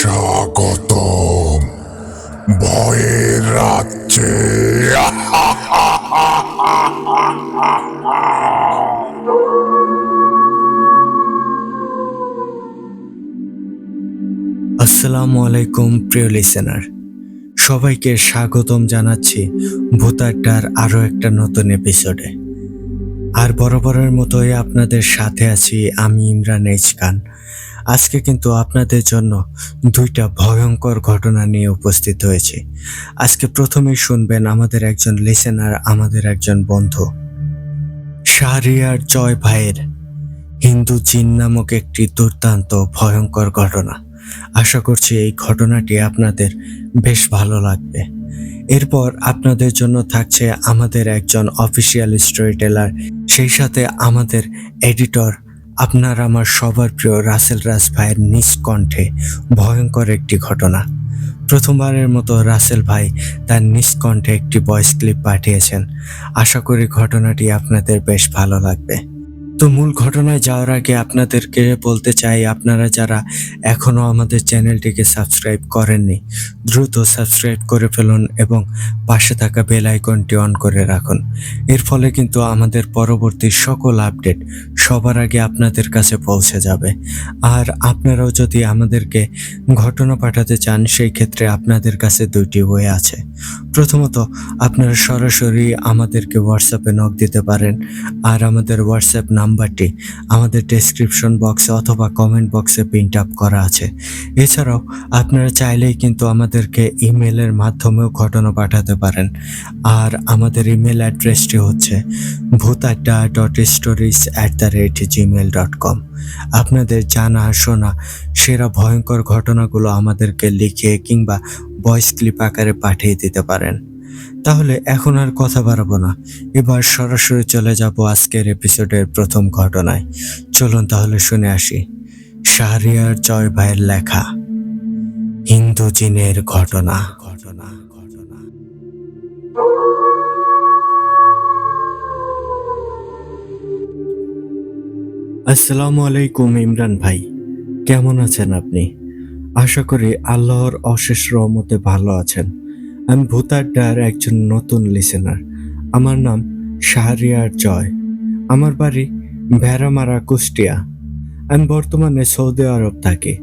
স্বাগতম ভয়ের রাজ্যে। আসসালামু আলাইকুম প্রিয় লিসেনার, সবাইকে স্বাগতম জানাচ্ছি ভূতাড্ডার আরও একটা নতুন এপিসোডে। আর বরাবরের মতোই আপনাদের সাথে আছি আমি ইমরান এইচ খান। আজকে কিন্তু আপনাদের জন্য দুইটা ভয়ঙ্কর ঘটনা নিয়ে উপস্থিত হয়েছি। আজকে প্রথমেই শুনবেন আমাদের একজন লিসেনার, আমাদের একজন বন্ধু শাহরিয়ার জয় ভাইয়ের হিন্দু জিন নামক একটি দুর্দান্ত ভয়ঙ্কর ঘটনা। আশা করছি এই ঘটনাটি আপনাদের বেশ ভালো লাগবে। এরপর আপনাদের জন্য থাকছে আমাদের একজন অফিসিয়াল স্টোরি টেলার, সেই সাথে আমাদের এডিটর, আপনার আমার সবার প্রিয় রাসেল রাজ ভাইয়ের নিজ কণ্ঠে ভয়ঙ্কর একটি ঘটনা। প্রথমবারের মতো রাসেল ভাই তার নিজ কণ্ঠে একটি ভয়েস ক্লিপ পাঠিয়েছেন। আশা করি ঘটনাটি আপনাদের বেশ ভালো লাগবে। তো মূল ঘটনায় যাওয়ার আগে আপনাদেরকে বলতে চাই, আপনারা যারা এখনও আমাদের চ্যানেলটিকে সাবস্ক্রাইব করেননি দ্রুত সাবস্ক্রাইব করে ফেলুন এবং পাশে থাকা বেল আইকনটি অন করে রাখুন। এর ফলে কিন্তু আমাদের পরবর্তী সকল আপডেট সবার আগে আপনাদের কাছে পৌঁছে যাবে। আর আপনারাও যদি আমাদেরকে ঘটনা পাঠাতে চান, সেই ক্ষেত্রে আপনাদের কাছে দুইটি ওয়ে আছে। প্রথমত, আপনারা সরাসরি আমাদেরকে হোয়াটসঅ্যাপে নক দিতে পারেন, আর আমাদের হোয়াটসঅ্যাপ নাম্বারটি আমাদের ডেসক্রিপশন বক্সে অথবা কমেন্ট বক্সে প্রিন্ট আপ করা আছে। এছাড়াও আপনারা চাইলেই কিন্তু আমাদেরকে ইমেলের মাধ্যমেও ঘটনা পাঠাতে পারেন। আর আমাদের ইমেল অ্যাড্রেসটি হচ্ছে bhutadda.stories@gmail.com। আপনাদের জানা শোনা সেরা ভয়ঙ্কর ঘটনাগুলো আমাদেরকে লিখে কিংবা ভয়েস ক্লিপ আকারে পাঠিয়ে দিতে পারেন। তাহলে এখন আর কথা বাড়াবো না, এবার সরাসরি চলে যাব আজকের এপিসোডের প্রথম ঘটনায়। চলুন তাহলে শুনে আসি শাহরিয়ার জয় ভাইয়ের লেখা হিন্দু জিনের ঘটনা। আসসালামু আলাইকুম ইমরান ভাই, কেমন আছেন আপনি? আশা করি আল্লাহর অশেষ রহমতে ভালো আছেন। আমি ভূতাড্ডার একজন নতুন লিসেনার। আমার নাম শাহরিয়ার জয়। আমার বাড়ি ভেড়ামারা, কুষ্টিয়া। আমি বর্তমানে সৌদি আরব থাকি।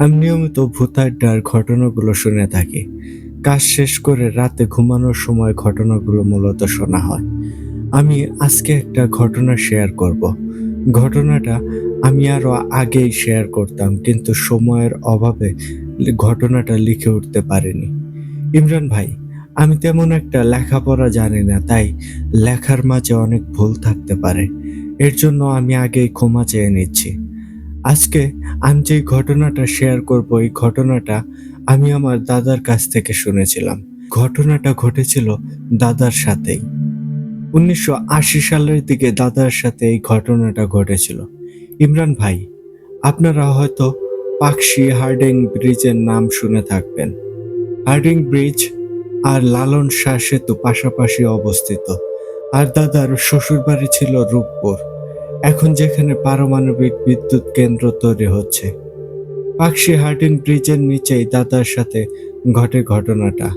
আমি নিয়মিত ভূতাড্ডার ঘটনাগুলো শুনে থাকি। কাজ শেষ করে রাতে ঘুমানোর সময় ঘটনাগুলো মূলত শোনা হয়। আমি আজকে একটা ঘটনা শেয়ার করব। ঘটনাটা আমি আরো আগেই শেয়ার করতাম, কিন্তু সময়ের অভাবে ঘটনাটা লিখে উঠতে পারিনি। ইমরান ভাই, আমি তেমন একটা লেখাপড়া জানি না, তাই লেখার মাঝে অনেক ভুল থাকতে পারে। এর জন্য আমি আগেই ক্ষমা চেয়ে নিচ্ছি। আজকে আমি যে ঘটনাটা শেয়ার করব, এই ঘটনাটা আমি আমার দাদার কাছ থেকে শুনেছিলাম। ঘটনাটা ঘটেছিল দাদার সাথেই। 1980 সালের দিকে দাদার সাথে এই ঘটনাটা ঘটেছিল। ইমরান ভাই, আপনারা হয়তো পাকশি হার্ডিং ব্রিজের নাম শুনে থাকবেন। হার্ডিং ব্রিজ আর লালন শাহ সেতু পাশাপাশি অবস্থিত। আর দাদার শ্বশুরবাড়ি ছিল রূপপুর, এখন যেখানে পারমাণবিক বিদ্যুৎ কেন্দ্র তৈরি হচ্ছে। পাকশি হার্ডিং ব্রিজের নিচেই দাদার সাথে ঘটে ঘটনাটা।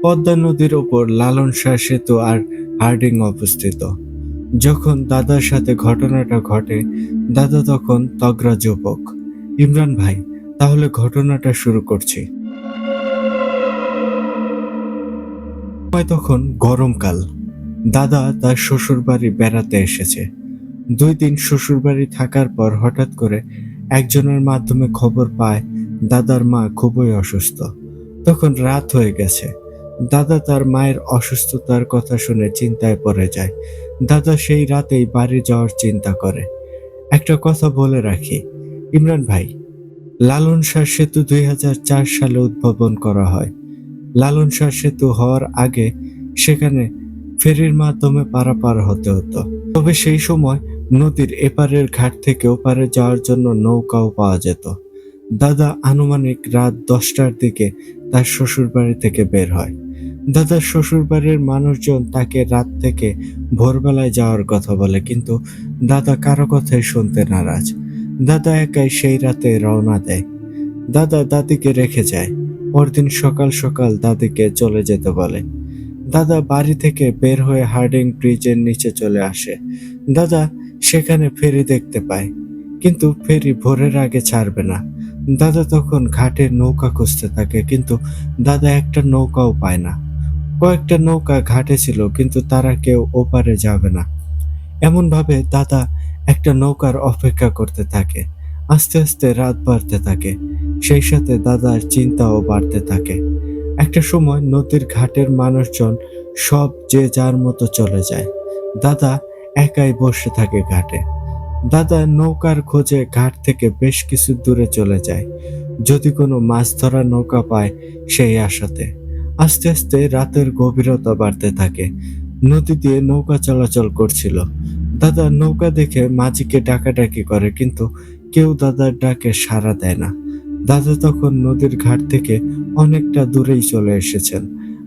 পদ্মা নদীর ওপর লালন শাহ সেতু আর হার্ডিং অবস্থিত। যখন দাদার সাথে ঘটনাটা ঘটে, দাদা তখন তগড়া যুবক। ইমরান ভাই, তাহলে ঘটনাটা শুরু করছি। তখন গরমকাল। দাদা তার শ্বশুরবাড়ি বেড়াতে এসেছে। 2 দিন শ্বশুরবাড়ি থাকার পর হঠাৎ করে একজনের মাধ্যমে খবর পায় দাদার মা খুবই অসুস্থ। তখন রাত হয়ে গেছে। দাদা তার মায়ের অসুস্থতার কথা শুনে চিন্তায় পড়ে যায়। দাদা সেই রাতেই বাড়ি যাওয়ার চিন্তা করে। একটা কথা বলে রাখি ইমরান ভাই, লালন শাহ সেতু 2004 সালে উদ্ভাবন করা হয়। লালন শাহ সেতু হওয়ার আগে সেখানে ফেরির মাধ্যমে পারাপার হতে হতো। তবে সেই সময় নদীর এপারের ঘাট থেকে ওপারে যাওয়ার জন্য নৌকাও পাওয়া যেত। দাদা আনুমানিক রাত 10টার দিকে তার শ্বশুরবাড়ি থেকে বের হয়। দাদার শ্বশুরবাড়ির মানুষজন তাকে রাত থেকে ভোরবেলায় যাওয়ার কথা বলে, কিন্তু দাদা কারো কথাই শুনতে নারাজ। দাদা একাই সেই রাতে রওনা দেয়। দাদা দাদিকে রেখে যায়। পরদিন সকাল সকাল দাদিকে চলে যেতে বলে। দাদা বাড়ি থেকে বের হয়ে হার্ডিং ব্রিজের নিচে চলে আসে। দাদা সেখানে ফেরি দেখতে পায়, কিন্তু ফেরি ভোরের আগে ছাড়বে না। দাদা তখন ঘাটে নৌকা খুঁজতে থাকে, কিন্তু দাদা একটা নৌকাও পায় না। কয়েকটা নৌকা ঘাটে ছিল, কিন্তু তারা কেউ ওপারে যাবে না। এমন ভাবে দাদা একটা নৌকার অপেক্ষা করতে থাকে। আস্তে আস্তে রাত বাড়তে থাকে, সেই সাথে দাদার চিন্তাও বাড়তে থাকে। একটা সময় নদীর ঘাটের মানুষজন সব যে যার মতো চলে যায়। দাদা একাই বসে থাকে ঘাটে। দাদা নৌকার খোঁজে ঘাট থেকে বেশ কিছু দূরে চলে যায়, যদি কোনো মাছ ধরা নৌকা পায় সেই আশাতে। আস্তে আস্তে রাতের গভীরতা বাড়তে থাকে। নদী দিয়ে নৌকা চলাচল করছিল। দাদা নৌকা দেখে মাঝিকে ডাকাডাকি করে, কিন্তু কেউ দাদার ডাকে সাড়া দেয় না। দাদা তখন নদীর ঘাট থেকে অনেকটা দূরেই চলে এসেছেন।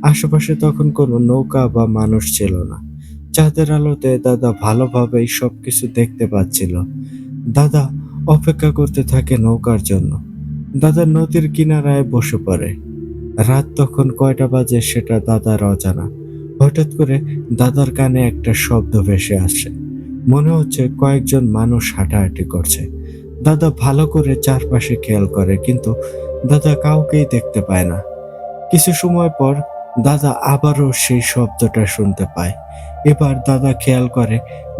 আশেপাশে তখন কোনো নৌকা বা মানুষ ছিল না। চাঁদের আলোতে দাদা ভালোভাবেই সবকিছু দেখতে পাচ্ছিল। দাদা অপেক্ষা করতে থাকে নৌকার জন্য। দাদা নদীর কিনারায় বসে পড়ে। রাত তখন কয়টা বাজে সেটা দাদার অজানা। হঠাৎ করে দাদার কানে একটা শব্দ ভেসে আসে। মনে হচ্ছে কয়েকজন মানুষ হাঁটাহাঁটি করছে। দাদা ভালো করে চারপাশে খেয়াল করে, কিন্তু দাদা কাউকেই দেখতে পায় না। কিছু সময় পর দাদা আবারও সেই শব্দটা শুনতে পায়। এবার দাদা খেয়াল করে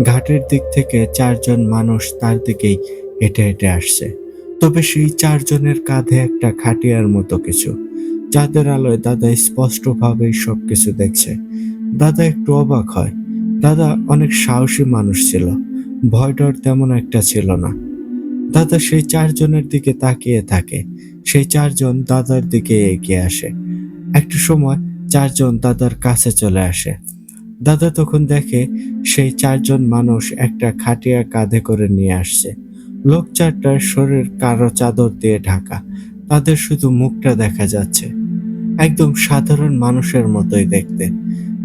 ঘাটের দিক থেকে 4 জন মানুষ তার দিকেই হেঁটে হেঁটে আসছে। তবে সেই 4 জনের কাঁধে একটা খাটিয়ার মতো কিছু। চাঁদের আলোয় দাদা স্পষ্টভাবেই সবকিছু দেখছে। দাদা একটু অবাক হয়। দাদা অনেক সাহসী মানুষ ছিল, ভয় ডর তেমন একটা ছিল না। দাদা সেই 4 জনের দিকে তাকিয়ে থাকে। সেই 4 জন দাদার দিকে এগিয়ে আসে। একটা সময় 4 জন দাদার কাছে চলে আসে। দাদা তখন দেখে সেই 4 জন মানুষ একটা খাটিয়া কাঁধে করে নিয়ে আসছে। লোক 4টার শরীর কালো চাদর দিয়ে ঢাকা। তাদের শুধু মুখটা দেখা যাচ্ছে। একদম সাধারণ মানুষের মতোই দেখতে।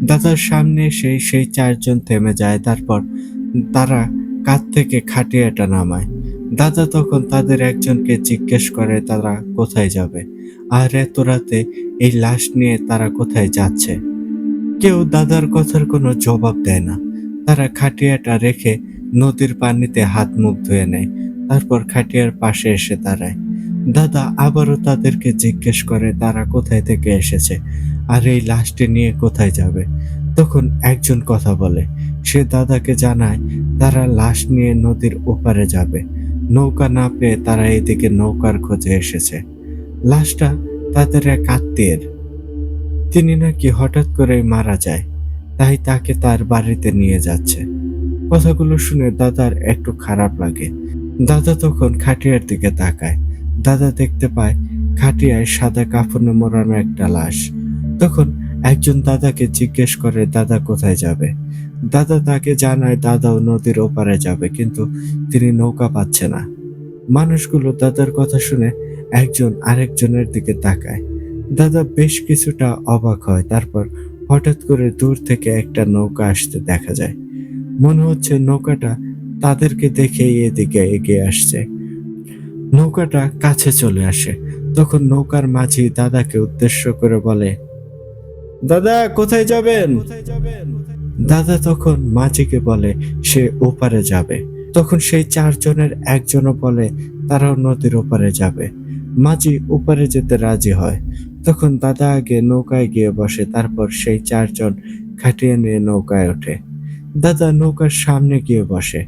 দাদার সামনে সেই 4 জন থেমে যায়। তারপর তারা কাঁধ থেকে খাটিয়াটা নামায়। দাদা তখন তাদের একজনকে জিজ্ঞেস করে তারা কোথায় যাবে, আর এত রাতে এই লাশ নিয়ে তারা কোথায় যাচ্ছে। কেউ দাদার কথার কোনো জবাব দেয় না। তারা খাটিয়াটা রেখে নদীর পানিতে হাত মুখ ধুয়ে নেয়। তারপর খাটিয়ার পাশে এসে দাঁড়ায়। দাদা আবারও তাদেরকে জিজ্ঞেস করে তারা কোথায় থেকে এসেছে, আর এই লাশটি নিয়ে কোথায় যাবে। তখন একজন কথা বলে। সে দাদাকে জানায় তারা লাশ নিয়ে নদীর ওপারে যাবে। নৌকা না পেয়ে তারা এদিকে নৌকার খোঁজে এসেছে। লাশটা তাদের এক আত্মীয়ের। তিনি নাকি হঠাৎ করেই মারা যায়, তাই তাকে তার বাড়িতে নিয়ে যাচ্ছে। কথাগুলো শুনে দাদার একটু খারাপ লাগে। দাদা তখন খাটিয়ার দিকে তাকায়। দাদা দেখতে পায় খাটিয়ায় সাদা কাফনে মোড়ানো একটা লাশ। তখন একজন দাদাকে জিজ্ঞেস করে দাদা কোথায় যাবে। দাদা তাকে জানায় দাদাও নদীর ওপারে যাবে, কিন্তু তিনি নৌকা পাচ্ছে না। মানুষগুলো দাদার কথা শুনে একজন আরেকজনের দিকে তাকায়। দাদা বেশ কিছুটা অবাক হয়। তারপর হঠাৎ করে দূর থেকে একটা নৌকা আসতে দেখা যায়। মনে হচ্ছে নৌকাটা তাদেরকে দেখেই এদিকে এগিয়ে আসছে। নৌকাটা কাছে চলে আসে। তখন নৌকার মাঝি দাদাকে উদ্দেশ্য করে বলে, দাদা কোথায় যাবেন? দাদা তখন মাঝিকে বলে সে ওপারে যাবে। তখন সেই 4 জনের একজনও বলে তারাও নদীর ওপারে যাবে। মাঝি ওপারে যেতে রাজি হয়। তখন দাদা আগে নৌকায় গিয়ে বসে, তারপর সেই 4 জন খাটিয়া নিয়ে নৌকায় ওঠে। দাদা নৌকার সামনে গিয়ে বসে।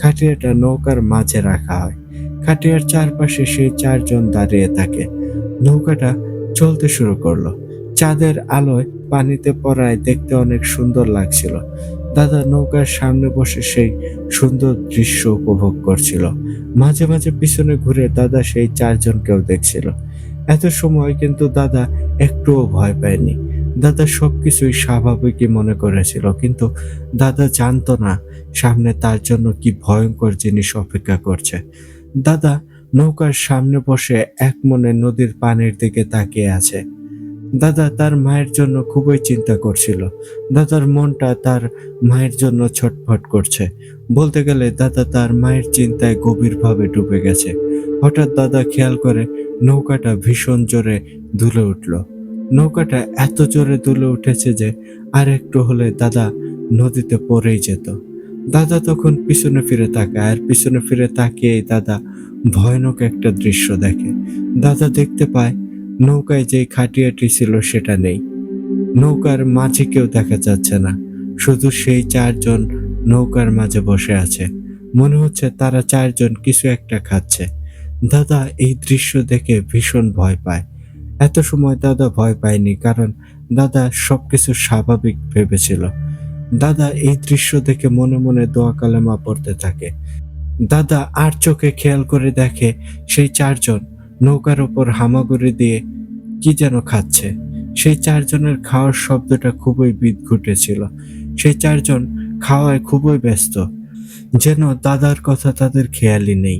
খাটিয়াটা নৌকার মাঝে রাখা হয়। খাটিয়ার চারপাশে সেই 4 জন দাঁড়িয়ে থাকে। নৌকাটা চলতে শুরু করলো। চাঁদের আলোয় পানিতে পড়ায় দেখতে অনেক সুন্দর লাগছিল। দাদা নৌকার সামনে বসে সেই সুন্দর দৃশ্য উপভোগ করছিল। মাঝে মাঝে পিছনে ঘুরে দাদা সেই 4 জনকেও দেখছিল। এত সময় কিন্তু দাদা একটুও ভয় পায়নি। দাদা সবকিছুই স্বাভাবিকই মনে করেছিল, কিন্তু দাদা জানতো না সামনে তার জন্য কি ভয়ঙ্কর জিনিস অপেক্ষা করছে। দাদা নৌকার সামনে বসে এক মনে নদীর পানির দিকে তাকিয়ে আছে। দাদা তার মায়ের জন্য খুবই চিন্তা করছিল। দাদার মনটা তার মায়ের জন্য ছটফট করছে। বলতে গেলে দাদা তার মায়ের চিন্তায় গভীরভাবে ডুবে গেছে। হঠাৎ দাদা খেয়াল করে নৌকাটা ভীষণ জোরে দুলে উঠল। নৌকাটা এত জোরে দুলে উঠেছে যে আর একটু হলে দাদা নদীতে পড়েই যেত। দাদা তখন পিছনে ফিরে তাকায়, আর পিছনে ফিরে তাকিয়েই দাদা ভয়ানক একটা দৃশ্য দেখে। দাদা দেখতে পায় নৌকায় যেই খাটিয়াটি ছিল সেটা নেই। নৌকার মাঝে কেউ দেখা যাচ্ছে না, শুধু সেই 4 জন নৌকার মাঝে বসে আছে। মনে হচ্ছে তারা 4 জন কিছু একটা খাচ্ছে। দাদা এই দৃশ্য দেখে ভীষণ ভয় পায়। এত সময় দাদা ভয় পায়নি, কারণ দাদা সবকিছু স্বাভাবিক ভেবেছিল। দাদা এই দৃশ্য দেখে মনে মনে দোয়া কালেমা পড়তে থাকে। দাদা আর চোখে খেয়াল করে দেখে সেই 4 জন নৌকার ওপর হামাগুড়ি দিয়ে কি যেন খাচ্ছে। সেই 4 জনের খাওয়ার শব্দটা খুবই বিদঘুটে ছিল। সেই 4 জন খাওয়ায় খুবই ব্যস্ত, যেন দাদার কথা তাদের খেয়ালই নেই।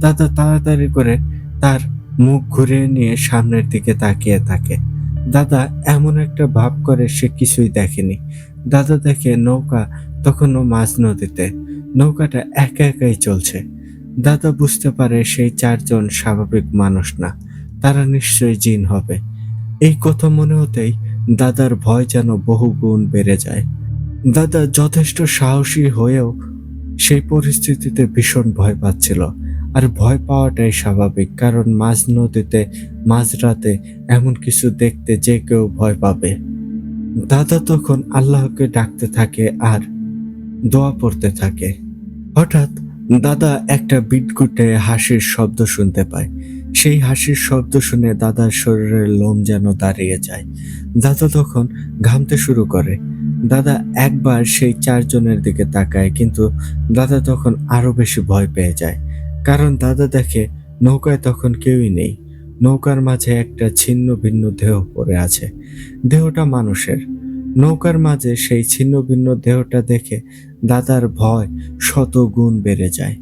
দাদা তাড়াতাড়ি করে তার মুখ ঘুরিয়ে নিয়ে সামনের দিকে তাকিয়ে থাকে। দাদা এমন একটা ভাব করে সে কিছুই দেখেনি। দাদা দেখে নৌকা তখনও মাঝ নদীতে, নৌকাটা একা একাই চলছে। দাদা বুঝতে পারে সেই 4 জন স্বাভাবিক মানুষ না, তারা নিশ্চয়ই জিন হবে। এই কথা মনে হতেই দাদার ভয় যেন বহু গুণ বেড়ে যায়। দাদা যথেষ্ট সাহসী হয়েও সেই পরিস্থিতিতে ভীষণ ভয় পাচ্ছিল। আর ভয় পাওয়াটাই স্বাভাবিক, কারণ মাঝ নদীতে মাঝরাতে এমন কিছু দেখতে যে কেউ ভয় পাবে। দাদা তখন আল্লাহকে ডাকতে থাকে আর দোয়া পড়তে থাকে। হঠাৎ দাদা একটা বিটকুটে হাসির শব্দ শুনতে পায়। সেই হাসির শব্দ শুনে দাদার শরীরের লোম যেন দাঁড়িয়ে যায়। দাদা তখন ঘামতে শুরু করে। দাদা একবার সেই 4 জনের দিকে তাকায়, কিন্তু দাদা তখন আরো বেশি ভয় পেয়ে যায়। কারণ দাদা দেখে নৌকায় তখন কেউই নেই। নৌকার মাঝে একটা ছিন্ন ভিন্ন দেহ পড়ে আছে। দেহটা মানুষের। নৌকার মাঝে সেই ছিন্ন ভিন্ন দেহটা দেখে দাদার ভয় শত গুণ বেড়ে যায়।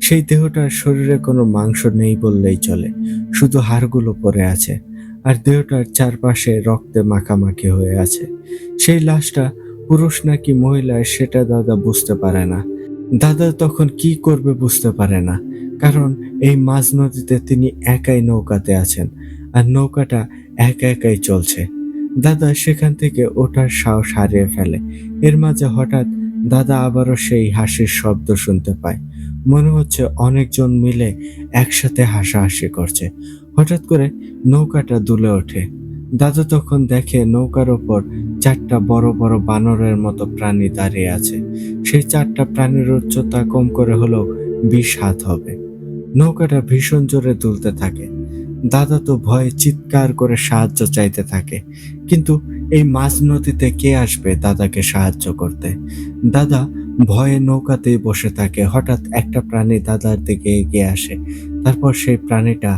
সেই দেহটার শরীরে কোনো মাংস নেই বললেই চলে, শুধু হাড়গুলো পড়ে আছে, আর দেহটার চারপাশে রক্তে মাখামাখি হয়ে আছে। সেই লাশটা পুরুষ নাকি মহিলা সেটা দাদা বুঝতে পারে না। দাদা তখন কি করবে বুঝতে পারে না, কারণ এই মাঝ নদীতে তিনি একাই নৌকাতে আছেন, আর নৌকাটা একা একাই চলছে। দাদা সেখান থেকে ওঠার সাহস হারিয়ে ফেলে। এর মাঝে হঠাৎ দাদা আবারও সেই হাসির শব্দ শুনতে পায়। মনে হচ্ছে অনেকজন মিলে একসাথে হাসাহাসি করছে। হঠাৎ করে নৌকাটা দুলে ওঠে। দাদা তখন দেখে নৌকার ওপর 4টা বড় বড় বানরের মতো প্রাণী দাঁড়িয়ে আছে। সেই 4টা প্রাণীর উচ্চতা কম করে হলেও 20 হাত হবে। নৌকাটা ভীষণ জোরে দুলতে থাকে। দাদা তো ভয়ে চিৎকার করে সাহায্য চাইতে থাকে, কিন্তু এই মাঝ নদীতে কে আসবে দাদাকে সাহায্য করতে? দাদা ভয়ে নৌকাতেই বসে থাকে। হঠাৎ একটা প্রাণী দাদার দিকে এগিয়ে আসে। তারপর সেই প্রাণীটা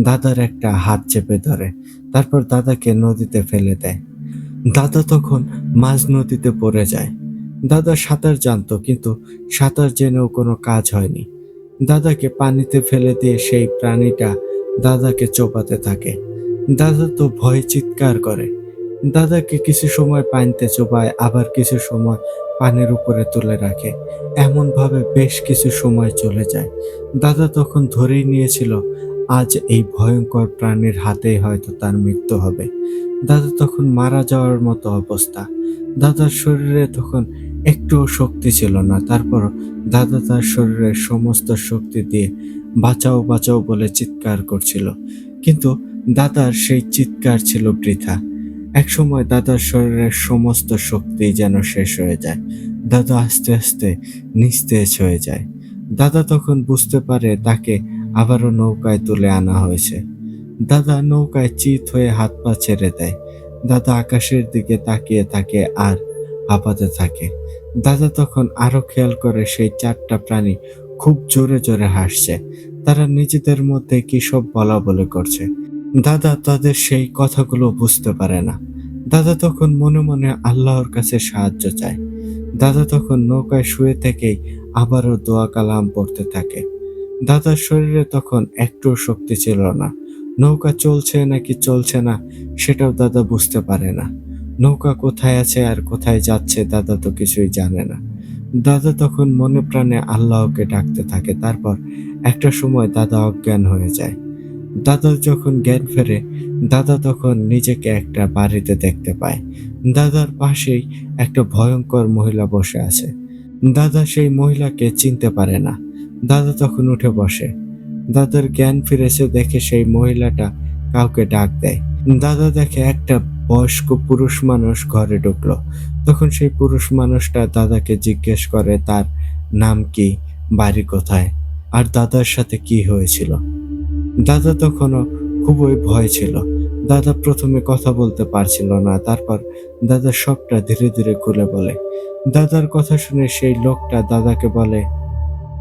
দাদার একটা হাত চেপে ধরে, তারপর দাদাকে নদীতে ফেলে দেয়। দাদা তখন মাঝ নদীতে পড়ে যায়। দাদা সাঁতার জানতো, কিন্তু সাঁতার জেনেও কোনো কাজ হয়নি। দাদাকে পানিতে ফেলে দিয়ে সেই প্রাণীটা দাদাকে চোপাতে থাকে। দাদা তো ভয়ে চিৎকার করে। দাদাকে কিছু সময় পানিতে চোবায়, আবার কিছু সময় পানির উপরে তুলে রাখে। এমন ভাবে বেশ কিছু সময় চলে যায়। দাদা তখন ধরেই নিয়েছিল আজ এই ভয়ঙ্কর প্রাণীর হাতেই হয়তো তার মৃত্যু হবে। দাদা তখন মারা যাওয়ার মতো অবস্থা। দাদার শরীরে তখন একটুও শক্তি ছিল না। তারপর দাদা তার শরীরের সমস্ত শক্তি দিয়ে বাঁচাও বাঁচাও বলে চিৎকার করছিল, কিন্তু দাদার সেই চিৎকার ছিল বৃথা। একসময় দাদার শরীরের সমস্ত শক্তি যেন শেষ হয়ে যায়। দাদা আস্তে আস্তে নিস্তেজ হয়ে যায়। দাদা তখন বুঝতে পারে তাকে আবারও নৌকায় তুলে আনা হয়েছে। দাদা নৌকায় চিত হয়ে হাত পা ছেড়ে দেয়। দাদা আকাশের দিকে তাকিয়ে থাকে আর হাঁপাতে থাকে। দাদা তখন আরো খেয়াল করে সেই 4টা প্রাণী খুব জোরে জোরে হাসছে। তারা নিজেদের মধ্যে কি সব বলা বলে করছে। দাদা তাদের সেই কথাগুলো বুঝতে পারে না। দাদা তখন মনে মনে আল্লাহর কাছে সাহায্য চায়। দাদা তখন নৌকায় শুয়ে থেকেই আবারও দোয়া কালাম পড়তে থাকে। দাদার শরীরে তখন একটুও শক্তি ছিল না। নৌকা চলছে নাকি চলছে না সেটাও দাদা বুঝতে পারে না। নৌকা কোথায় আছে আর কোথায় যাচ্ছে দাদা তো কিছুই জানে না। দাদা তখন মনে প্রাণে আল্লাহকে ডাকতে থাকে। তারপর একটা সময় দাদা অজ্ঞান হয়ে যায়। দাদার যখন জ্ঞান ফেরে, দাদা তখন নিজেকে একটা বাড়িতে দেখতে পায়। দাদার পাশেই একটা ভয়ঙ্কর মহিলা বসে আছে। দাদা সেই মহিলাকে চিনতে পারে না। দাদা তখন উঠে বসে। দাদার জ্ঞান ফিরেছে দেখে সেই মহিলাটা কাউকে ডাক দেয়। দাদা দেখে একটা বয়স্ক পুরুষ মানুষ ঘরে ঢুকলো। তখন সেই পুরুষ মানুষটা দাদাকে জিজ্ঞেস করে তার নাম কি, বাড়ি কোথায়, আর দাদার সাথে কি হয়েছিল। দাদা তখনও খুবই ভয় ছিল। দাদা প্রথমে কথা বলতে পারছিল না, তারপর দাদা সবটা ধীরে ধীরে খুলে বলে। দাদার কথা শুনে সেই লোকটা দাদাকে বলে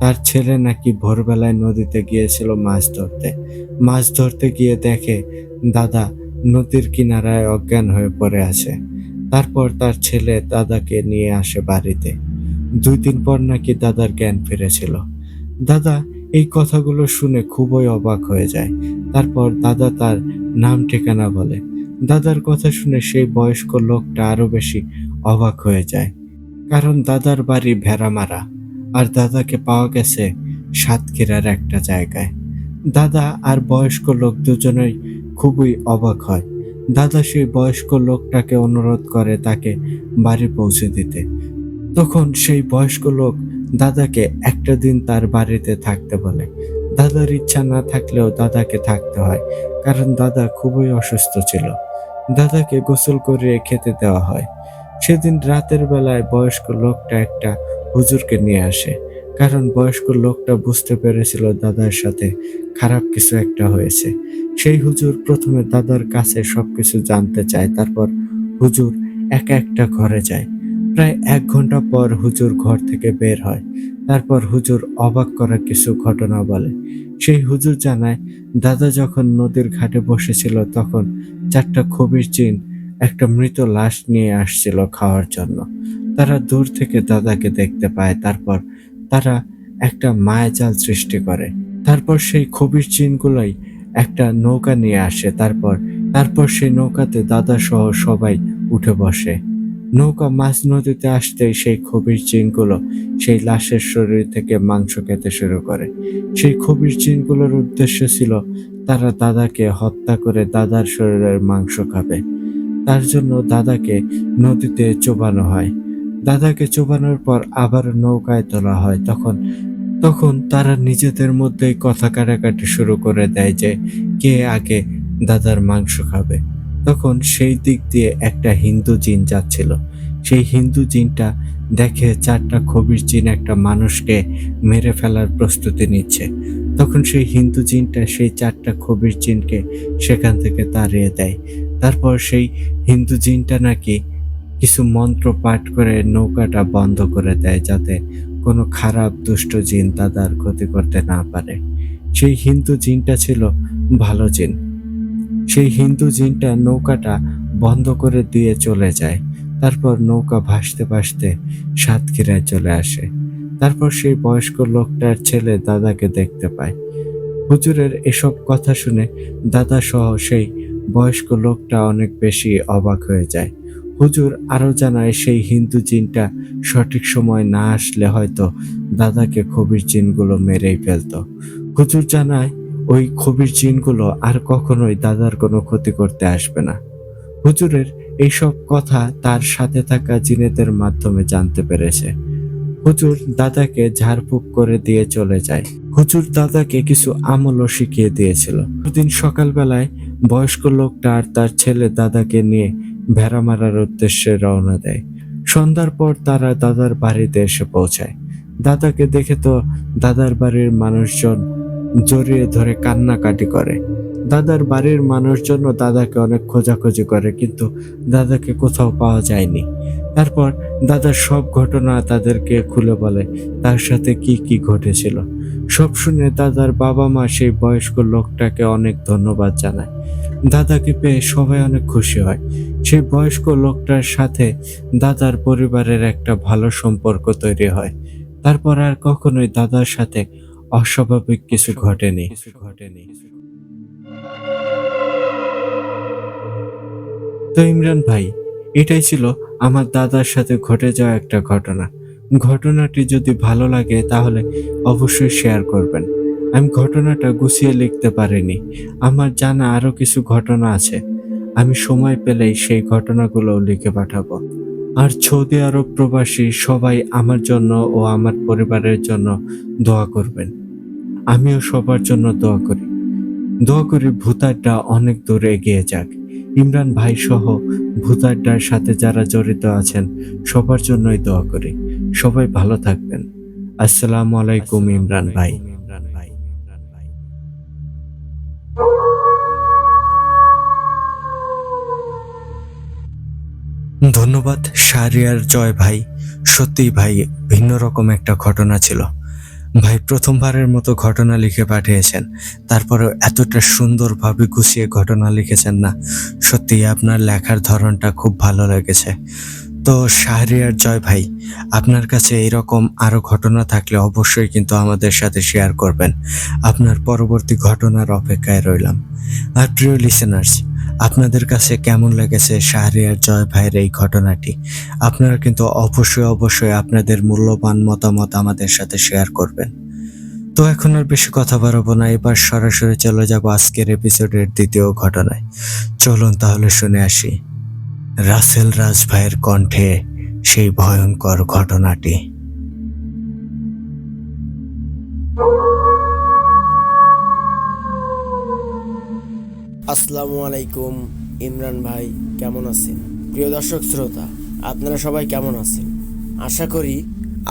তার ছেলে নাকি ভোরবেলায় নদীতে গিয়েছিল মাছ ধরতে। মাছ ধরতে গিয়ে দেখে দাদা নদীর কিনারায় অজ্ঞান হয়ে পড়ে আছে। তারপর তার ছেলে দাদাকে নিয়ে আসে বাড়িতে। 2 দিন পর নাকি দাদার জ্ঞান ফিরেছিল। দাদা এই কথাগুলো শুনে খুবই অবাক হয়ে যায়। তারপর দাদা তার নাম ঠিকানা বলে। দাদার কথা শুনে সেই বয়স্ক লোকটা আরো বেশি অবাক হয়ে যায়, কারণ দাদার বাড়ি ভেড়ামারা আর দাদাকে পাওয়া গেছে সাতক্ষীরার একটা জায়গায়। দাদা আর বয়স্ক লোক দুজনেই খুবই অবাক হয়। দাদা সেই বয়স্ক লোকটাকে অনুরোধ করে তাকে বাড়ি পৌঁছে দিতে। তখন সেই বয়স্ক লোক দাদাকে একটা দিন তার বাড়িতে থাকতে বলে। দাদার ইচ্ছা না থাকলেও দাদাকে থাকতে হয়, কারণ দাদা খুবই অসুস্থ ছিল। দাদাকে গোসল করিয়ে খেতে দেওয়া হয়। সেদিন রাতের বেলায় বয়স্ক লোকটা একটা হুজুরকে নিয়ে আসে, কারণ বয়স্ক লোকটা বুঝতে পেরেছিল দাদার সাথে খারাপ কিছু একটা হয়েছে। সেই হুজুর প্রথমে দাদার কাছে সবকিছু জানতে চায়, তারপর হুজুর একা একটা ঘরে যায়। প্রায় 1 ঘন্টা পর হুজুর ঘর থেকে বের হয়। তারপর হুজুর অবাক করা কিছু ঘটনা বলে। সেই হুজুর জানায় দাদা যখন নদীর ঘাটে বসেছিল তখন 4টা খবির জিন একটা মৃত লাশ নিয়ে আসছিল খাওয়ার জন্য। তারা দূর থেকে দাদাকে দেখতে পায়। তারপর তারা একটা মায়াজাল সৃষ্টি করে। তারপর সেই খবির জিনগুলোই একটা নৌকা নিয়ে আসে। তারপর সেই নৌকাতে দাদা সহ সবাই উঠে বসে। নৌকা মাঝ নদীতে আসতেই সেই খবির জিনগুলো সেই লাশের শরীর থেকে মাংস খেতে শুরু করে। সেই খবির জিনগুলোর উদ্দেশ্য ছিল তারা দাদাকে হত্যা করে দাদার শরীরের মাংস খাবে। তার জন্য দাদাকে নদীতে চোবানো হয়। দাদাকে চোবানোর পর আবার নৌকায় তোলা হয়। তখন তারা নিজেদের মধ্যেই কথা কাটাকাটি শুরু করে দেয় যে কে আগে দাদার মাংস খাবে। তখন সেই দিক দিয়ে একটা হিন্দু জিন যাচ্ছিল। সেই হিন্দু জিনটা দেখে 4টা খবির জিন একটা মানুষকে মেরে ফেলার প্রস্তুতি নিচ্ছে। তখন সেই হিন্দু জিনটা সেই 4টা খবির জিনকে সেখান থেকে তাড়িয়ে দেয়। তারপর সেই হিন্দু জিনটা নাকি কিছু মন্ত্র পাঠ করে নৌকাটা বন্ধ করে দেয়, যাতে কোনো খারাপ দুষ্ট জিন দাদার ক্ষতি করতে না পারে। সেই হিন্দু জিনটা ছিল ভালো জিন। সেই হিন্দু জিনটা নৌকাটা বন্ধ করে দিয়ে চলে যায়। তারপর নৌকা ভাসতে ভাসতে সাতক্ষীরায় চলে আসে। তারপর সেই বয়স্ক লোকটার ছেলে দাদাকে দেখতে পায়। হুজুরের এসব কথা শুনে দাদা সহ সেই বয়স্ক লোকটা অনেক বেশি অবাক হয়ে যায়। হুজুর আরো জানায় সেই হিন্দু জিনটা সঠিক সময় না আসলে হয়তো দাদাকে খবির জিনগুলো মেরেই ফেলতো। হুজুর জানায় ওই খবির জিনগুলো আর কখনোই দাদার কোনো ক্ষতি করতে আসবে না। হুজুরের এইসব কথা তার সাথে থাকা জিনেদের মাধ্যমে জানতে পেরেছে। হুজুর দাদাকে ঝাড়ফুঁক করে দিয়ে চলে যায়। হুজুর দাদাকে কিছু আমলও শিখিয়ে দিয়েছিল। পরদিন সকালবেলায় বয়স্ক লোকটা আর তার ছেলে দাদাকে নিয়ে ভেড়া মারার উদ্দেশ্যে রওনা দেয়। সন্ধ্যার পর তারা দাদার বাড়িতে এসে পৌঁছায়। দাদাকে দেখে তো দাদার বাড়ির মানুষজন জড়িয়ে ধরে কান্নাকাটি করে। দাদার বাড়ির মানুষজনও দাদাকে অনেক খোঁজাখুঁজি করে, কিন্তু দাদাকে কোথাও পাওয়া যায়নি। তারপর দাদার সব ঘটনা তাদেরকে খুলে বলে তার সাথে কি কি ঘটেছিল। সব শুনে দাদার বাবা মা সেই বয়স্ক লোকটাকে অনেক ধন্যবাদ জানায়। দাদাকে পেয়ে সবাই অনেক খুশি হয়। সেই বয়স্ক লোকটার সাথে দাদার পরিবারের একটা ভালো সম্পর্ক তৈরি হয়। তারপর আর কখনোই দাদার সাথে অস্বাভাবিক কিছু ঘটেনি। তো ইমরান ভাই, এটাই ছিল আমার দাদার সাথে ঘটে যাওয়া একটা ঘটনা। ঘটনাটি যদি ভালো লাগে তাহলে অবশ্যই শেয়ার করবেন। আমি ঘটনাটা গুছিয়ে লিখতে পারিনি। আমার জানা আরো কিছু ঘটনা আছে। আমি সময় পেলেই সেই ঘটনাগুলো লিখে পাঠাবো। আর সৌদি আরব প্রবাসী সবাই আমার জন্য ও আমার পরিবারের জন্য দোয়া করবেন। আমিও সবার জন্য দোয়া করি। দোয়া করি ভূতারটা অনেক দূর এগিয়ে যাক। ইমরান ভাই সহ ভূতারটার সাথে যারা জড়িত আছেন সবার জন্যই দোয়া করি। সবাই ভালো থাকবেন। আসসালামু আলাইকুম ইমরান ভাই। ধন্যবাদ শাহরিয়ার জয় ভাই। সত্যিই ভাই ভিন্ন রকম একটা ঘটনা ছিল। ভাই প্রথমবারের মতো ঘটনা লিখে পাঠিয়েছেন, তারপরেও এতটা সুন্দরভাবে গুছিয়ে ঘটনা লিখেছেন না, সত্যি আপনার লেখার ধরনটা খুব ভালো লেগেছে। তো শাহরিয়ার জয় ভাই, আপনার কাছে এরকম আরো ঘটনা থাকলে অবশ্যই কিন্তু আমাদের সাথে শেয়ার করবেন। আপনার পরবর্তী ঘটনার অপেক্ষায় রইলাম। আর প্রিয় লিসেনার্স, আপনাদের কাছে কেমন লেগেছে শাহরিয়ার জয় ভাইয়ের এই ঘটনাটি? আপনারা কিন্তু অবশ্যই আপনাদের মূল্যবান মতামত আমাদের সাথে শেয়ার করবেন। তো এখন আর বেশি কথা বাড়াবো না, এবার সরাসরি চলে যাব আজকের এপিসোডের দ্বিতীয় ঘটনায়। চলুন তাহলে শুনে আসি রাসেল রাজ ভাইয়ের কণ্ঠে সেই ভয়ঙ্কর ঘটনাটি। আসসালামু আলাইকুম ইমরান ভাই, কেমন আছেন? প্রিয় দর্শক শ্রোতা, আপনারা সবাই কেমন আছেন? আশা করি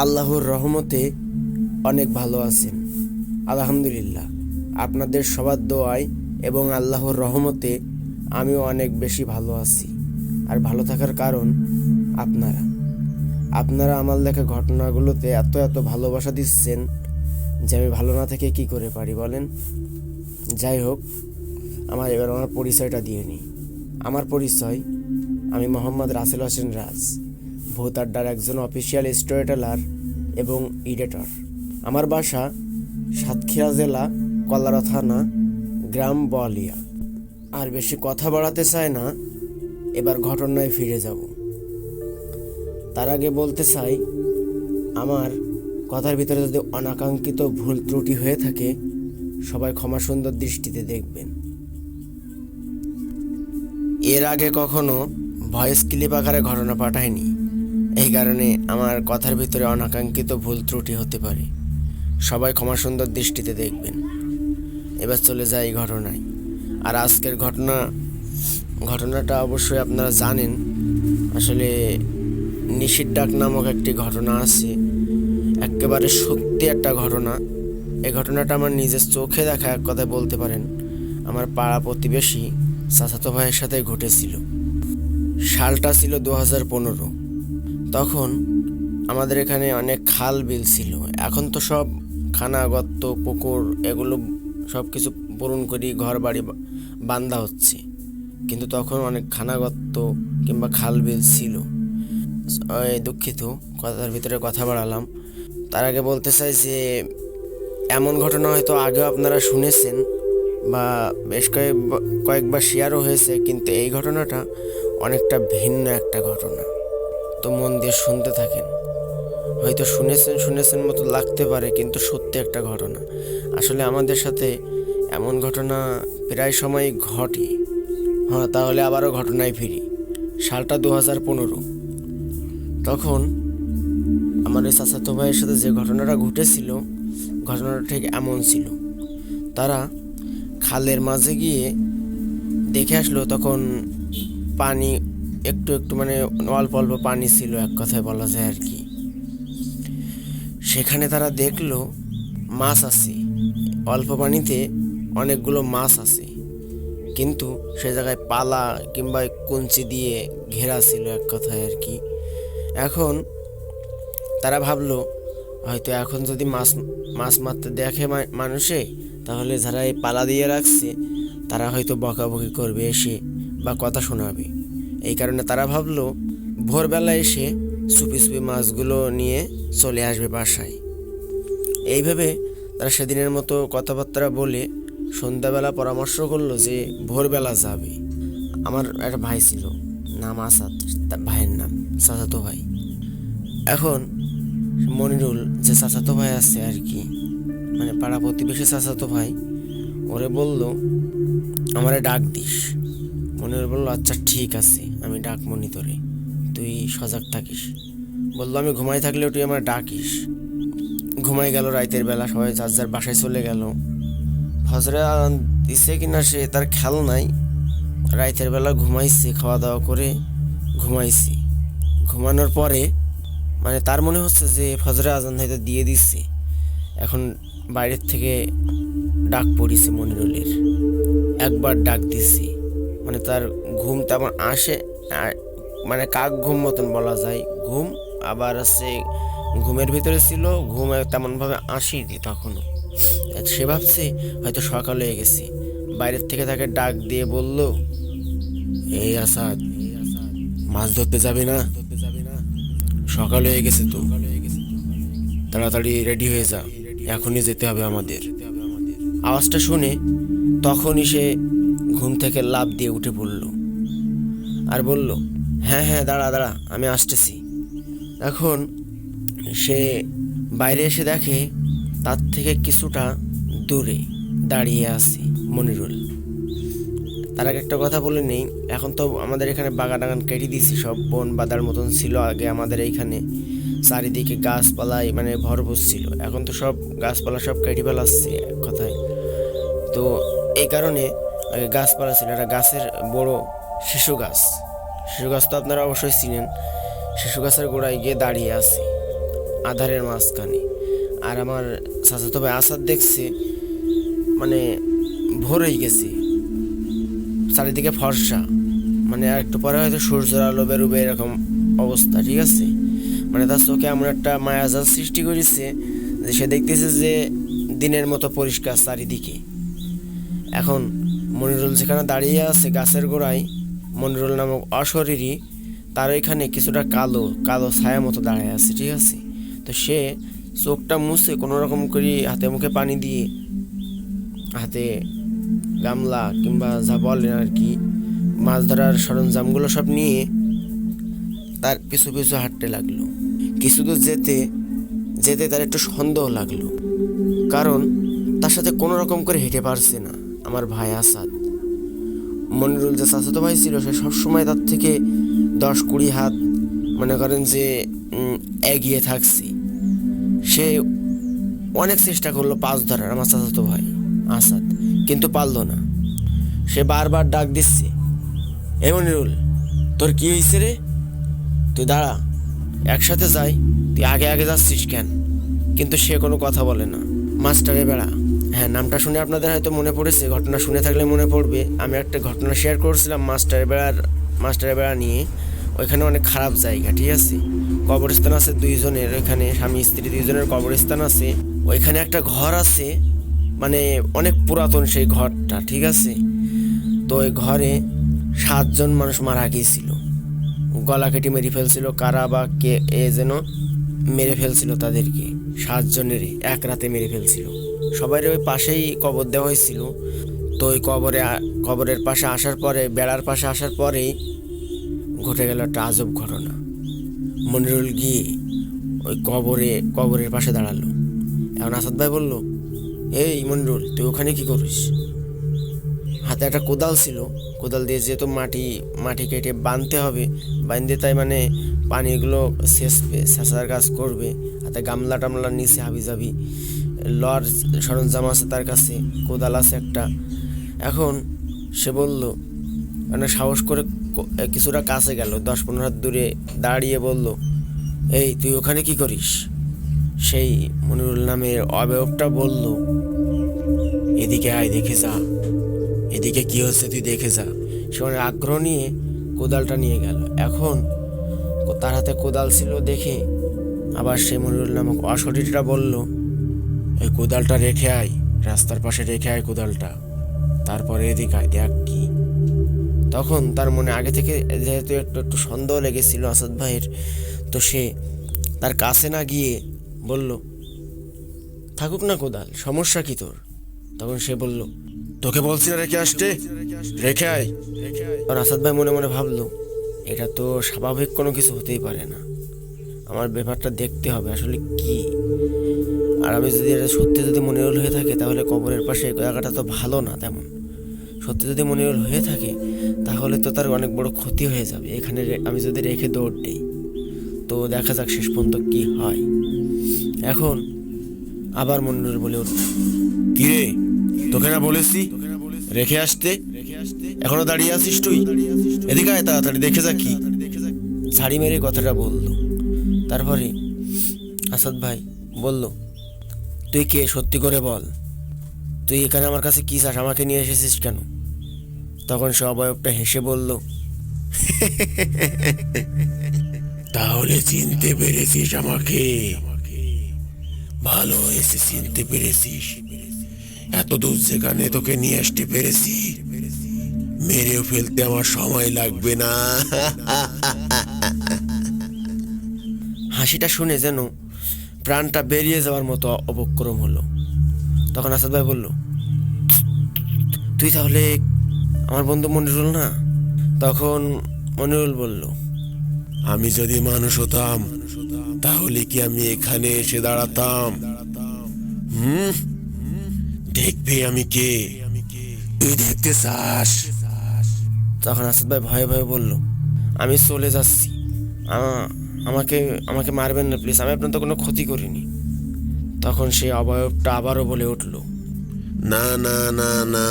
আল্লাহর রহমতে অনেক ভালো আছেন। আলহামদুলিল্লাহ, আপনাদের সবার দোয়ায় এবং আল্লাহর রহমতে আমিও অনেক বেশি ভালো আছি। আর ভালো থাকার কারণ আপনারা আমার লেখা ঘটনাগুলোতে এত ভালোবাসা দিচ্ছেন যে আমি ভালো না থেকে কি করে পারি বলেন? যাই হোক, আমার পরিচয়টা দিয়ে নিই। আমার পরিচয়, আমি মোহাম্মদ রাসেল হোসেন রাজ, ভূত আড্ডার একজন অফিসিয়াল স্টোরি টেলার এবং এডিটর। আমার বাসা সাতক্ষীরা জেলা কলারা থানা, গ্রাম বলিয়া। আর বেশি কথা বাড়াতে চাই না, এবার ঘটনায় ফিরে যাব। তার আগে বলতে চাই, আমার কথার ভিতরে যদি অনাকাঙ্ক্ষিত ভুল ত্রুটি হয়ে থাকে সবাই ক্ষমা সুন্দর দৃষ্টিতে দেখবেন। এর আগে কখনো ভয়েস ক্লিপ আকারে ঘটনা পাঠায়নি, এই কারণে আমার কথার ভিতরে অনাকাঙ্ক্ষিত ভুল ত্রুটি হতে পারে। সবাই ক্ষমা সুন্দর দৃষ্টিতে দেখবেন। এবার চলে যাই ঘটনায়। আর আজকের ঘটনাটা অবশ্যই আপনারা জানেন। আসলে নিশির ডাক নামক একটি ঘটনা আছে, একেবারে সত্যি একটা ঘটনা। এই ঘটনাটা আমার নিজের চোখে দেখা, এক কথায় বলতে পারেন আমার পাড়া প্রতিবেশী চাচাতো ভাইয়ের সাথে ঘটেছিল। সালটা ছিল 2015। তখন আমাদের এখানে অনেক খাল বিল ছিল। এখন তো সব খানা গর্ত পুকুর এগুলো সব কিছু পূরণ করি ঘর বাড়ি বান্ধা হচ্ছে, কিন্তু তখন অনেক খানা গর্ত কিংবা খাল বিল ছিল। দুঃখিত, কথার ভিতরে কথা বাড়ালাম। তার আগে বলতে চাই যে এমন ঘটনা হয়তো আগেও আপনারা শুনেছেন বা বেশ কয়েকবার শেয়ারও হয়েছে, কিন্তু এই ঘটনাটা অনেকটা ভিন্ন একটা ঘটনা। তো মন দিয়ে শুনতে থাকেন। হয়তো শুনেছেন মতো লাগতে পারে, কিন্তু সত্যি একটা ঘটনা। আসলে আমাদের সাথে এমন ঘটনা প্রায় সময়ই ঘটে। হ্যাঁ, তাহলে আবারও ঘটনায় ফিরি। সালটা 2015। তখন আমার এই চাচাতো ভাইয়ের সাথে যে ঘটনাটা ঘটেছিল, ঘটনাটা ঠিক এমন ছিল। তারা খালের মাঝে গিয়ে দেখে আসলো, তখন পানি একটু মানে অল্প পানি ছিল, এক কথায় বলা যায় আর কি। সেখানে তারা দেখলো মাছ আছে, অল্প পানিতে অনেকগুলো মাছ আছে, কিন্তু সে জায়গায় পালা কিংবা কঞ্চি দিয়ে ঘেরা ছিল, এক কথায় আর কি। এখন তারা ভাবলো হয়তো এখন যদি মাছ মারতে দেখে মানুষে, তাহলে যারা এই পালা দিয়ে রাখছে তারা হয়তো বকাবকি করবে এসে বা কথা শোনাবে। এই কারণে তারা ভাবলো ভোরবেলা এসে চুপি মাছগুলো নিয়ে চলে আসবে বাসায়। এইভাবে তারা সেদিনের মতো কথাবার্তা বলে সন্ধ্যাবেলা পরামর্শ করলো যে ভোরবেলা যাবে। আমার একটা ভাই ছিল, নাম আসাদ, তার ভাইয়ের নাম চাচাতো ভাই। এখন মনিরুল যে চাচাতো ভাই আছে আর কি, মানে পাড়া প্রতিবেশী চাচাতো ভাই, ওরে বলল আমারে ডাক দিস। মনিরুল বলল আচ্ছা ঠিক আছে, আমি ডাক মনি তোরে, তুই সজাগ থাকিস। বললো আমি ঘুমাই থাকলেও তুই আমার ডাকিস। ঘুমাই গেল রাতের বেলা, সবাই যার যার বাসায় চলে গেল। ফজরে আজান দিছে কিনা সে তার খেয়াল নাই। রাতের বেলা ঘুমাইছি, খাওয়া দাওয়া করে ঘুমাইছি। ঘুমানোর পরে মানে তার মনে হচ্ছে যে ফজরে আজান হয়তো দিয়ে দিচ্ছে। এখন বাইরের থেকে ডাক পড়িছে মনিরুলের, একবার ডাক দিছি, মানে তার ঘুম তেমন আসে, মানে কাক ঘুম মতন বলা যায় ঘুম, আবার আছে ঘুমের ভিতরে ছিল, ঘুম তেমনভাবে আসেনি তখনও। সে ভাবছে হয়তো সকাল হয়ে গেছে, বাইরের থেকে তাকে ডাক দিয়ে বলল, এই আসাদ, মাছ ধরতে যাবে না? সকাল হয়ে গেছে তো, তাড়াতাড়ি রেডি হয়ে যা, এখনই যেতে হবে আমাদের। আওয়াজটা শুনে তখনই সে ঘুম থেকে লাফ দিয়ে উঠে পড়ল আর বলল, হ্যাঁ হ্যাঁ দাঁড়া দাঁড়া, আমি আসতেছি। এখন সে বাইরে এসে দেখে তার থেকে কিছুটা দূরে দাঁড়িয়ে আছে মনিরুল। তার আগে একটা কথা বলে নেই, এখন তো আমাদের এখানে বাগান কেটে দিয়েছি, সব বন বাদার মতন ছিল আগে আমাদের এইখানে, চারিদিকে গাছপালায় মানে ভরপুর ছিল। এখন তো সব গাছপালা সব কেটে ফেলাচ্ছে এক কথায়। তো এই কারণে আগে গাছপালা ছিল, একটা গাছের বড় শিশু গাছ, শিশু গাছ তো আপনারা অবশ্যই চিনেন। শিশু গাছের গোড়ায় গিয়ে দাঁড়িয়ে আছে আধারের মাঝখানে। আর আমার চাচাতো ভাই আসাদ দেখছে মানে ভোর হয়ে গেছে, চারিদিকে ফর্সা, মানে আর একটু পরে হয়তো সূর্যের আলো বেরোবে এরকম অবস্থা, ঠিক আছে। মানে তার চোখে এমন একটা মায়াজাল সৃষ্টি করেছে যে সে দেখতেছে যে দিনের মতো পরিষ্কার চারিদিকে। এখন মনিরুল যেখানে দাঁড়িয়ে আছে গাছের গোড়ায়, মনিরুল নামক অশরীরী, তার ওইখানে কিছুটা কালো কালো ছায়া মতো দাঁড়ায় আছে, ঠিক আছে। তো সে চোখটা মুছে কোনো রকম করে হাতে মুখে পানি দিয়ে, হাতে গামলা কিংবা যা বলেন আর কি, মাছ ধরার সরঞ্জামগুলো সব নিয়ে তার পিছু পিছু হাঁটতে লাগলো। কিছু দূর যেতে যেতে তার একটু সন্দেহ লাগলো, কারণ তার সাথে কোনো রকম করে হেঁটে পারছে না আমার ভাই আসাদ। মনিরুল যে চাচাতো ভাই ছিল সে সবসময় তার থেকে 10-20 হাত মনে করেন যে এগিয়ে থাকছে। সে অনেক চেষ্টা করলো পাছ ধরার আমার চাচাতো ভাই আসাদ, কিন্তু পারল না। সে বারবার ডাক দিচ্ছে, এ মনিরুল তোর কি হয়েছে রে, তুই দাঁড়া, একসাথে যাই, তুই আগে আগে যাচ্ছিস কেন? কিন্তু সে কোনো কথা বলে না। মাস্টারে বেড়া, হ্যাঁ নামটা শুনে আপনাদের হয়তো মনে পড়েছে, ঘটনা শুনে থাকলে মনে পড়বে। আমি একটা ঘটনা শেয়ার করছিলাম মাস্টারে বেড়া নিয়ে। ওইখানে অনেক খারাপ জায়গা, ঠিক আছে। কবরস্থান আছে 2 জনের, ওইখানে স্বামী স্ত্রী 2 জনের কবরস্থান আছে। ওইখানে একটা ঘর আছে, মানে অনেক পুরাতন সেই ঘরটা, ঠিক আছে। তো ওই ঘরে 7 জন মানুষ মারা গিয়েছিল, গলা কেটে মেরে ফেলছিল, কারা বা কে এ যেন মেরে ফেলছিল তাদেরকে। 7 জনেরই এক রাতে মেরে ফেলছিল। সবাই ওই পাশেই কবর দেওয়া হয়েছিল। তো ওই কবরের পাশে আসার পরে, বেড়ার পাশে আসার পরেই ঘটে গেল একটা আজব ঘটনা। মনিরুল গিয়ে ওই কবরের পাশে দাঁড়ালো। এখন আসাদ ভাই বলল, এই মনিরুল তুই ওখানে কি করিস? হাতে একটা কোদাল ছিল, কোদাল দিয়ে যেহেতু মাটি কেটে বাঁধতে হবে, বাঁধতে তাই মানে পানিগুলো সেচার কাজ করবে। হাতে গামলা টামলা নিচে হাবিজাবি, লর সরঞ্জাম আছে তার কাছে, কোদাল আছে একটা। এখন সে বলল, মানে সাহস করে কিছুটা কাছে গেল, 10-15 হাত দূরে দাঁড়িয়ে বলল, এই তুই ওখানে কি করিস? সেই মনিরুল নামের অবয়বটা বলল, এদিকে আয়, দেখে যা, এদিকে কি হচ্ছে তুই দেখে যা। সে অনেক আগ্রহ নিয়ে কোদালটা নিয়ে গেল। এখন তার হাতে কোদাল ছিল দেখে আবার সেই মনিরুল নামক অশরীরটা বলল, এই কোদালটা রেখে আয়, রাস্তার পাশে রেখে আয় কোদালটা, তারপরে এদিকে আয়, দেখ কি। তখন তার মনে আগে থেকে যেহেতু একটু সন্দেহ লেগেছিল আসাদ ভাইয়ের, তো সে তার কাছে না গিয়ে বলল, থাকুক না কোদাল, সমস্যা কি তোর? তখন সে বলল, তোকে বলছি না রেখে আসতে, রেখে আয়। আর আসাদ ভাই মনে মনে ভাবলো, এটা তো স্বাভাবিক কোনো কিছু হতেই পারে না, আমার ব্যাপারটা দেখতে হবে আসলে কি। আর আমি যদি এটা সত্যি যদি মনিরুল হয়ে থাকে তাহলে কবরের পাশে এই জায়গাটা তো ভালো না তেমন। সত্যি যদি মনিরুল হয়ে থাকে তাহলে তো তার অনেক বড় ক্ষতি হয়ে যাবে এখানে আমি যদি রেখে দৌড় দিই। তো দেখা যাক শেষ পর্যন্ত কি হয়। এখন আবার মনিরুল বলে উঠল, কিরে তোকে না বলেছি রেখে আসতে, এখনো দাঁড়িয়ে আছিস তুই? এদিকে আয় তাড়াতাড়ি, দেখে যা কি। ঝাড়ি মেরে কথাটা বলল। তারপরে আসাদ ভাই বলল, তুই কে সত্যি করে বল, তুই এখানে আমার কাছে কি চাস, আমাকে নিয়ে এসেছিস কেন? তখন সে অবয়বটা হেসে বলল, তাহলে চিনতে পেরেছিস আমাকে? ভালো হয়েছে চিনতে পেরেছিস। এত দূর যেখানে তোকে নিয়ে আসতে পেরেছি, মেরেও ফেলতে আমার সময় লাগবে না। হাসিটা শুনে যেন প্রাণটা বেরিয়ে যাওয়ার মতো অবক্রম হলো। তখন আসাদ ভাই বলল, তুই তাহলে আমার বন্ধু মনিরুল না? তখন মনিরুল বলল, আমি যদি মানুষ হতাম তাহলে কি আমি এখানে এসে দাঁড়াতাম? দেখবে আমি কে, তুই দেখতে চাস? তখন আসাদ ভাই ভয়ে ভয়ে বলল, আমি চলে যাচ্ছি, আমাকে আমাকে মারবেন না প্লিজ, আমি আপনার তো কোনো ক্ষতি করিনি। তখন সে অবয়বটা আবারও বলে উঠল, না না না না,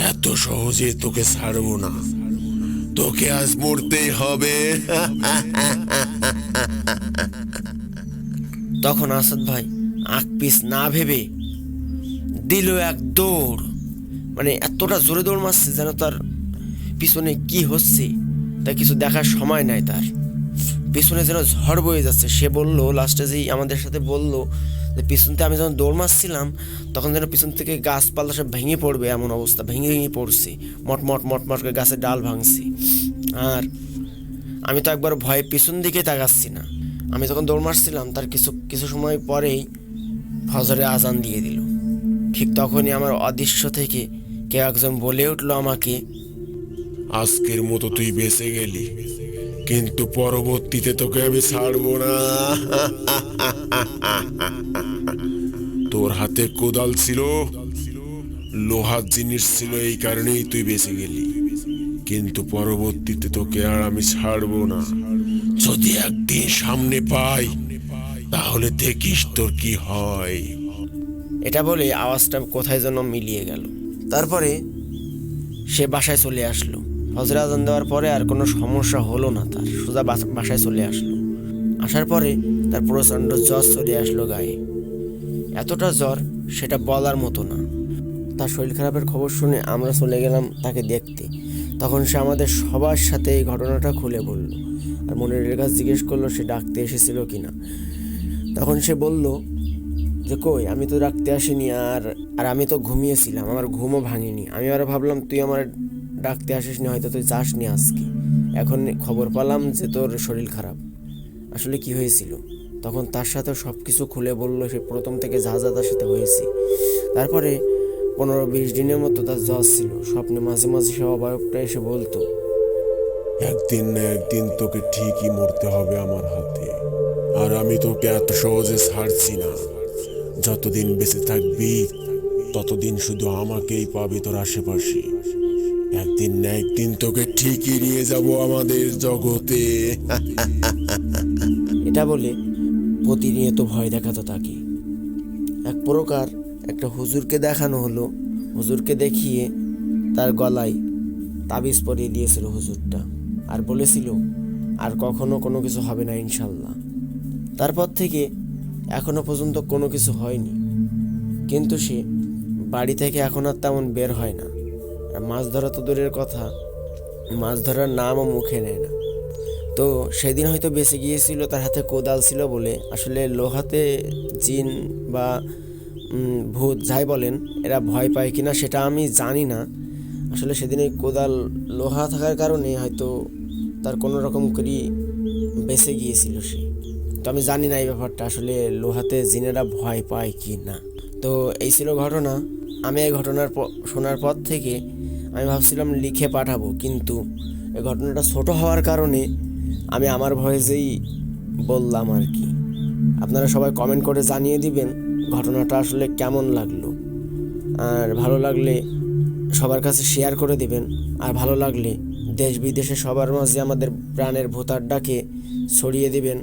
এত সহজে তোকে ছাড়বো না, তোকে আজ মরতেই হবে। তখন আসাদ ভাই আঁক পিস না ভেবে দিল এক দৌড়। মানে এতটা জোরে দৌড় মারছে যেন তার পিছনে কি হচ্ছে তা কিছু দেখার সময় নাই তার। পিছনে যেন ঝড় বয়ে যাচ্ছে। সে বলল লাস্টে যেই আমাদের সাথে বলল যে পিছনতে আমি যখন দৌড় মারছিলাম তখন যেন পিছন থেকে গাছপালা সব ভেঙে পড়বে এমন অবস্থা, ভেঙে ভেঙে পড়ছে, মটমট মটমট করে গাছের ডাল ভাঙছে। আর আমি তো একবার ভয়ে পিছন দিকে তাকাচ্ছি না। আমি যখন দৌড় মারছিলাম তার কিছু সময় পরেই ফজরে আজান দিয়ে দিল। ঠিক তখনই আমার অদৃশ্য থেকে কেউ একজন বলে উঠলো আমাকে, আজকের মতো তুই বেঁচে গেলি, কিন্তু পরবর্তীতে তোকে আমি ছাড়বো না। তোর হাতে কোদাল ছিল, লোহার জিনিস ছিল, এই কারণেই তুই বেঁচে গেলি, কিন্তু পরবর্তীতে তোকে আর আমি ছাড়বো না। যদি একদিন সামনে পাই তাহলে দেখিস তোর কি হয়। এটা বলে আওয়াজটা কোথায় যেন মিলিয়ে গেল। তারপরে সে বাসায় চলে আসলো। ফজর আজান দেওয়ার পরে আর কোনো সমস্যা হলো না তার, সোজা বাসায় চলে আসলো। আসার পরে তার প্রচণ্ড জ্বর চলে আসলো গায়ে। এতটা জ্বর সেটা বলার মতো না। তার শরীর খারাপের খবর শুনে আমরা চলে গেলাম তাকে দেখতে। তখন সে আমাদের সবার সাথে এই ঘটনাটা খুলে বলল। আর মনিরের কাছে জিজ্ঞেস করলো সে ডাকতে এসেছিল কিনা। তখন সে বলল যে কই, আমি তো ডাকতে আসিনি, আর আমি তো ঘুমিয়েছিলাম, আমার ঘুমও ভাঙেনি। আমি আরও ভাবলাম তুই আমার ডাকতে আসিসনি, হয়তো তুই যাসনি আজকে। এখন খবর পেলাম যে তোর শরীর খারাপ, আসলে কি হয়েছিল। তখন তার সাথে সব কিছু খুলে বললো সে প্রথম থেকে যা যা তার সাথে হয়েছে। তারপরে 15-20 দিনের মতো তার জ্বর ছিল। স্বপ্নে মাঝে মাঝে সে অবয়বটা এসে বলতো, একদিন না একদিন তোকে ঠিকই মরতে হবে আমার হাতে, আর আমি তোকে এত সহজে ছাড়ছি না। যতদিন বেঁচে থাকবি ততদিন শুধু আমাকেই পাবি তোর আশেপাশে। একদিন না একদিন তোকে ঠিকই নিয়ে যাব আমাদের জগতে। এটা বলে প্রতিনিয়ত ভয় দেখাতো তাকে। এক প্রকার একটা হুজুরকে দেখানো হলো। হুজুরকে দেখিয়ে তার গলায় তাবিজ পরিয়ে দিয়েছিল হুজুরটা, আর বলেছিল আর কখনো কোনো কিছু হবে না ইনশাল্লাহ। তারপর থেকে এখনো পর্যন্ত কোনো কিছু হয়নি, কিন্তু সে বাড়ি থেকে এখন আর তেমন বের হয় না। আর মাছ ধরা তো দূরের কথা, মাছ ধরার নামও মুখে নেয় না। তো সেদিন হয়তো বেঁচে গিয়েছিল, তার হাতে কোদাল ছিল বলে। আসলে লোহাতে জিন বা ভূত যাই বলেন এরা ভয় পায় কিনা সেটা আমি জানি না। আসলে সেদিন এই কোদাল লোহা থাকার কারণে হয়তো তার কোনো রকম করেই বেঁচে গিয়েছিল সে। তো আমি জানি না এই ব্যাপারটা আসলে লোহাতে জিনেরা ভয় পায় কি না। তো এই ছিল ঘটনা। আমি এই ঘটনার শোনার পর থেকে আমি ভাবছিলাম লিখে পাঠাবো, কিন্তু এই ঘটনাটা ছোট হওয়ার কারণে আমি আমার ভয়েসেই বললাম আর কি। আপনারা সবাই কমেন্ট করে জানিয়ে দিবেন ঘটনাটা আসলে কেমন লাগলো। আর ভালো লাগলে সবার কাছে শেয়ার করে দিবেন। আর ভালো লাগলে দেশ বিদেশে সবার মাঝে আমাদের প্রাণের ভূত আড্ডাকে ছড়িয়ে দিবেন।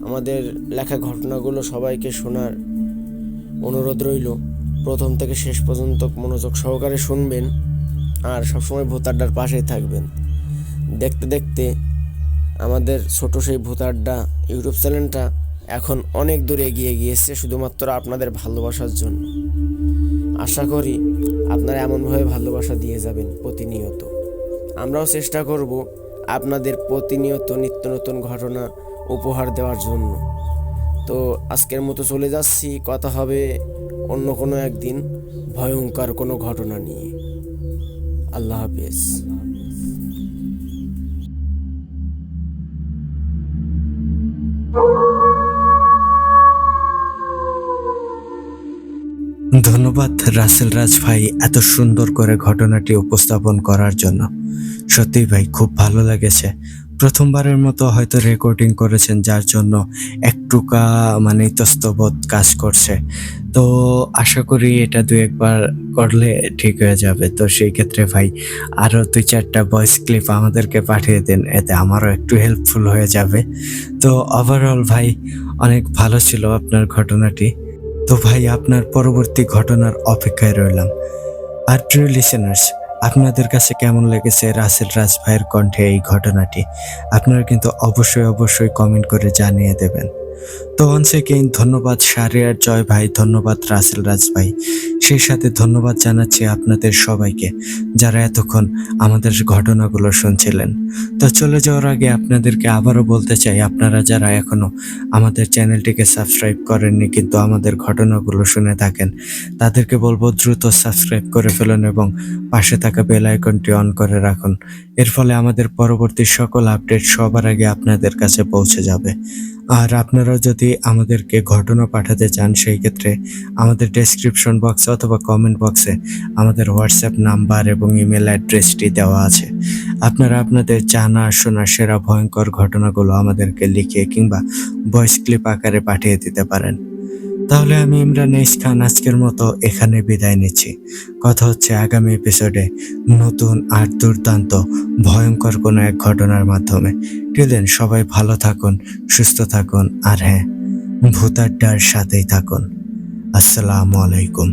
আমাদের লেখা ঘটনাগুলো সবাইকে শোনার অনুরোধ রইল। প্রথম থেকে শেষ পর্যন্ত মনোযোগ সহকারে শুনবেন আর সবসময় ভূত আড্ডার পাশেই থাকবেন। দেখতে দেখতে আমাদের ছোট সেই ভূত আড্ডা ইউটিউব চ্যানেলটা এখন অনেক দূর এগিয়ে গিয়েছে, শুধুমাত্র আপনাদের ভালোবাসার জন্য। আশা করি আপনারা এমনভাবে ভালোবাসা দিয়ে যাবেন প্রতিনিয়ত। আমরাও চেষ্টা করব আপনাদের প্রতিনিয়ত নিত্য নতুন ঘটনা উপহার দেওয়ার জন্য। তো আজকের মতো চলে যাচ্ছি, কথা হবে অন্য কোনো একদিন ভয়ঙ্কর কোনো ঘটনা নিয়ে। আল্লাহ হাফেজ। ধন্যবাদ রাসেল রাজ ভাই এত সুন্দর করে ঘটনাটি উপস্থাপন করার জন্য। সত্যি ভাই খুব ভালো লেগেছে। প্রথমবারের মতো হয়তো রেকর্ডিং করেছেন, যার জন্য একটুকা মানে ইতস্তবোধ কাজ করছে। তো আশা করি এটা দু একবার করলে ঠিক হয়ে যাবে। তো সেই ক্ষেত্রে ভাই আরও 2-4টা ভয়েস ক্লিপ আমাদেরকে পাঠিয়ে দিন, এতে আমারও একটু হেল্পফুল হয়ে যাবে। তো ওভারঅল ভাই অনেক ভালো ছিল আপনার ঘটনাটি। তো ভাই আপনার পরবর্তী ঘটনার অপেক্ষায় রইলাম। আর প্রিয় লিসেনার্স, আপনাদের কাছে কেমন লেগেছে রাসেল রাজ ভাইয়ের কণ্ঠে এই ঘটনাটি? আপনারা কিন্তু অবশ্যই কমেন্ট করে জানিয়ে দেবেন। তো ওয়ান্স এগেইন ধন্যবাদ শাহরিয়ার জয় ভাই, ধন্যবাদ রাসেল রাজ ভাই। সেই সাথে ধন্যবাদ জানাচ্ছি আপনাদের সবাইকে যারা এতক্ষণ আমাদের ঘটনাগুলো শুনছিলেন। তো চলে যাওয়ার আগে আপনাদেরকে আবারও বলতে চাই, আপনারা যারা এখনো আমাদের চ্যানেলটিকে সাবস্ক্রাইব করেননি কিন্তু আমাদের ঘটনাগুলো শুনে থাকেন, তাদেরকে বলবো দ্রুত সাবস্ক্রাইব করে ফেলুন এবং পাশে থাকা বেল আইকনটি অন করে রাখুন। এর ফলে আমাদের পরবর্তী সকল আপডেট সবার আগে আপনাদের কাছে পৌঁছে যাবে। আর আপনারা যদি আমাদেরকে ঘটনা পাঠাতে চান, সেই ক্ষেত্রে আমাদের ডেসক্রিপশন বক্সে অথবা কমেন্ট বক্সে আমাদের হোয়াটসঅ্যাপ নাম্বার এবং ইমেল অ্যাড্রেসটি দেওয়া আছে। আপনারা আপনাদের জানা শোনা সেরা ভয়ঙ্কর ঘটনাগুলো আমাদেরকে লিখে কিংবা ভয়েস ক্লিপ আকারে পাঠিয়ে দিতে পারেন। তাহলে আমি ইমরান এইচ খান আজকের মতো এখানে বিদায় নিচ্ছি। কথা হচ্ছে আগামী এপিসোডে নতুন আর দুর্দান্ত ভয়ঙ্কর কোনো এক ঘটনার মাধ্যমে। টিল দেন সবাই ভালো থাকুন, সুস্থ থাকুন, আর হ্যাঁ, ভূত আড্ডার সাথেই থাকুন। আসসালামু আলাইকুম।